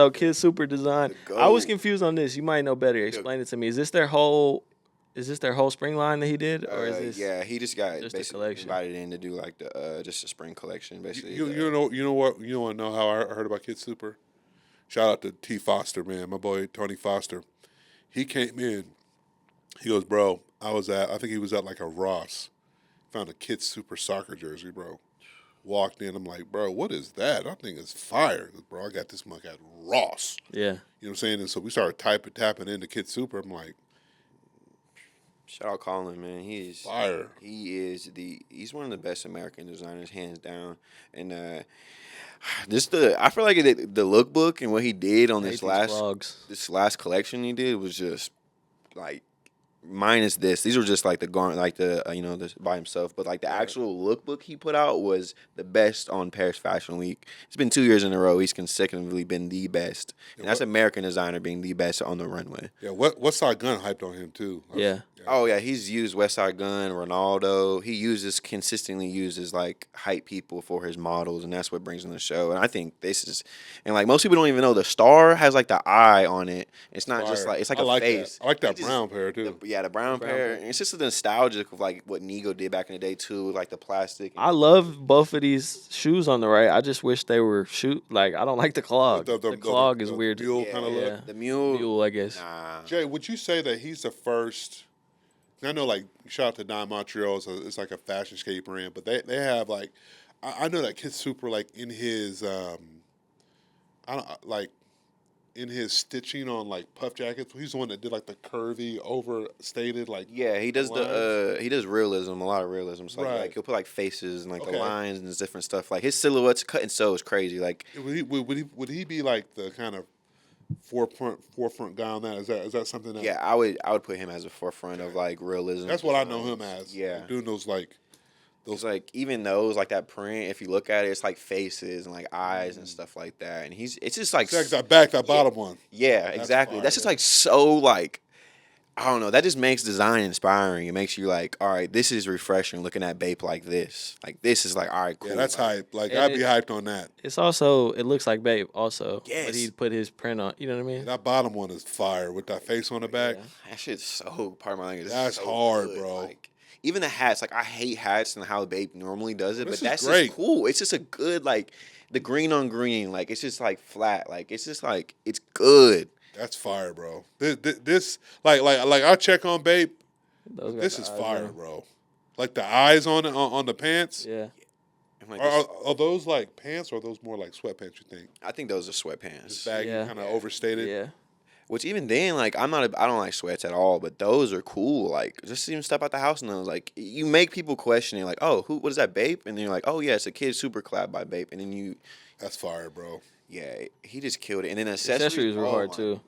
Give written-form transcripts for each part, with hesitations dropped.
So KidSuper design. The I was GOAT. confused on this. You might know better. Explain it to me. Is this their whole? Is this their whole spring line that he did, or is this Yeah, he just got just a basically collection? invited in to do like the just a spring collection, basically. You know what you want to know how I heard about KidSuper? Shout out to T Foster, man, my boy Tony Foster. He came in. He goes, bro. I think he was at like a Ross. Found a KidSuper soccer jersey, bro. Walked in. I'm like, bro, what is that? I think it's fire. He goes, bro, I got this mug at Ross. Yeah. You know what I'm saying? And so we started tapping into KidSuper. I'm like, Shout out Colin, man. He's fire. He's one of the best American designers, hands down. And I feel like the lookbook and what he did on I hate this these frogs. collection he did was just like minus this. These were just like the garment, like the this by himself. But like the actual lookbook he put out was the best on Paris Fashion Week. It's been 2 years in a row. He's consecutively been the best, and that's American designer being the best on the runway. Yeah, West Side Gun hyped on him too. Yeah. Oh yeah, he's used West Side Gun, Ronaldo. He consistently uses like hype people for his models, and that's what brings him to the show. And I think this is, and like most people don't even know the star has like the eye on it. It's not just Fire. like it's like I a like face. that. I like that It just- brown pair too. the brown pair. And it's just the nostalgic of like what Nego did back in the day too, with like the plastic. I love both of these shoes on the right. I just wish they were like I don't like the clog. The clog is weird. Mule kind of Yeah. look. The mule, I guess. Nah. Jay, would you say that he's the first? I know, like, shout out to Don Montreal. So it's like a fashion skate brand, but they have like, I know that KidSuper like in his I don't like in his stitching on like puff jackets. He's the one that did like the curvy, overstated like. Yeah, he does lines. he does realism, a lot of realism. So Right. like he'll put like faces and like the Okay. lines and different stuff. Like his silhouettes cut and sew is crazy. Like Would he be like the kind of forefront guy on that? Is that something that? yeah, I would put him as a forefront of like realism. That's what I know him as. Yeah. Doing those like. It's like even those like that print, if you look at it, it's like faces and like eyes and stuff like that. And it's just like It's like that bottom one. yeah, That's exactly. fire. That's just like so like I don't know. That just makes design inspiring. It makes you like, all right, this is refreshing. Looking at Bape like this, like is like, all right, cool. Yeah, that's like, hype. Like And I'd be hyped on that. It looks like Bape also. Yes. But he put his print on. You know what I mean? That bottom one is fire with that face on the back. Yeah. That shit's so part of my language. That's so hard, good. bro. Like even the hats, like I hate hats and how Bape normally does it, This but is that's great. just cool. It's just a good like the green on green, like it's just like flat, like it's just like it's good. That's fire, bro. This like I check on Bape. Those got This the is eyes fire, on. bro. Like the eyes on it on the pants. Yeah. I'm like, Are those like pants or are those more like sweatpants? You think? I think those are Just sweatpants. baggy, Yeah. kind of overstated. Yeah. Which even then, like I don't like sweats at all, but those are cool. Like just even step out the house in those. Like you make people question it, like, oh, what is that Bape? And then you're like, oh yeah, it's a KidSuper collab by Bape. And then That's fire, bro. yeah, he just killed it. And then Accessories were oh hard my- too.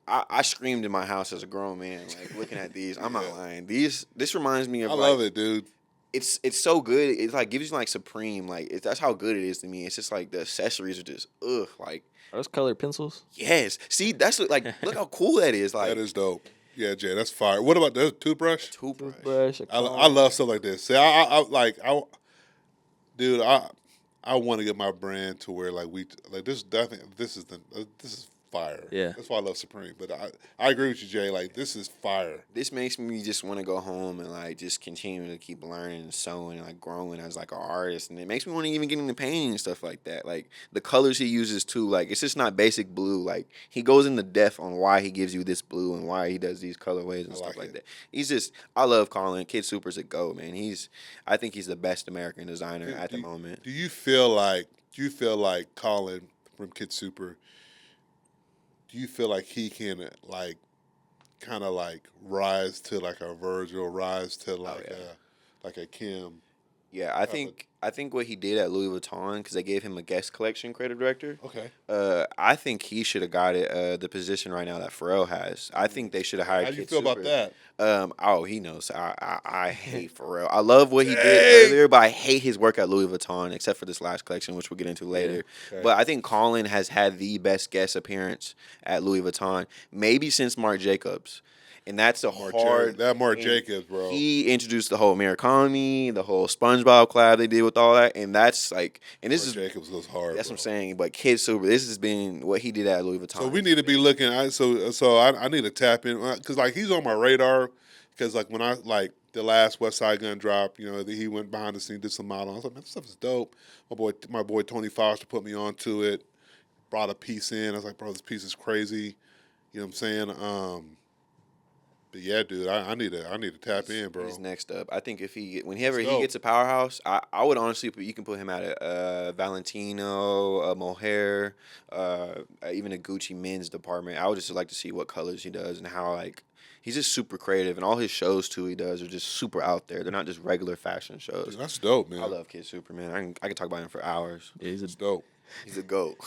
I screamed in my house as a grown man, like looking at these. I'm not lying. This reminds me of I like, love it, dude. It's so good. It like gives you like Supreme. Like that's how good it is to me. It's just like the accessories are just like Are those colored pencils? yes. See, that's like look how cool that is. Like That is dope. Yeah, Jay, that's fire. What about the toothbrush? toothbrush. Brush. I love stuff like this. See, dude, I want to get my brand to where like we like this. I think this is fire. Yeah. That's why I love Supreme. But I agree with you, Jay. Like this is fire. This makes me just want to go home and like just continue to keep learning and sewing and like growing as like an artist, and it makes me want to even get into painting and stuff like that. Like the colors he uses too, like it's just not basic blue. Like he goes into depth on why he gives you this blue and why he does these colorways and I stuff like like it. that. He's just I love Colin. KidSuper's a go, man. I think he's the best American designer at the moment. Do you feel like Colin from KidSuper? Do you feel like he can like kind of like rise to like a Virgil, rise to like a Kim? Yeah, I think what he did at Louis Vuitton, because they gave him a guest collection creative director. Okay. I think he should have got it the position right now that Pharrell has. I think they should have hired. How do you feel about KidSuper. that? He knows. I hate Pharrell. I love what he Dang. did earlier, but I hate his work at Louis Vuitton, except for this last collection, which we'll get into later. Okay. But I think Colin has had the best guest appearance at Louis Vuitton, maybe since Marc Jacobs. and that's a hard. That Marc and Jacobs, bro. He introduced the whole Americani, the whole SpongeBob collab they did with all that, and that's like, and this Marc is Jacobs goes hard. that's bro. what I'm saying. But KidSuper, this has been what he did at Louis Vuitton. So we need to be looking. I need to tap in because like he's on my radar. Because like when I like the last West Side Gun drop, you know, he went behind the scenes, did some modeling. I was like, man, this stuff is dope. My boy Tony Foster put me onto it. Brought a piece in. I was like, bro, this piece is crazy. You know what I'm saying? But yeah, dude, I need to tap in, bro. He's next up. I think whenever he gets a powerhouse, I would honestly you can put him at a Valentino, a Mohair, even a Gucci men's department. I would just like to see what colors he does and how like he's just super creative, and all his shows too he does are just super out there. They're not just regular fashion shows. Dude, that's dope, man. I love KidSuper, man. I can talk about him for hours. Yeah, It's dope. He's a GOAT.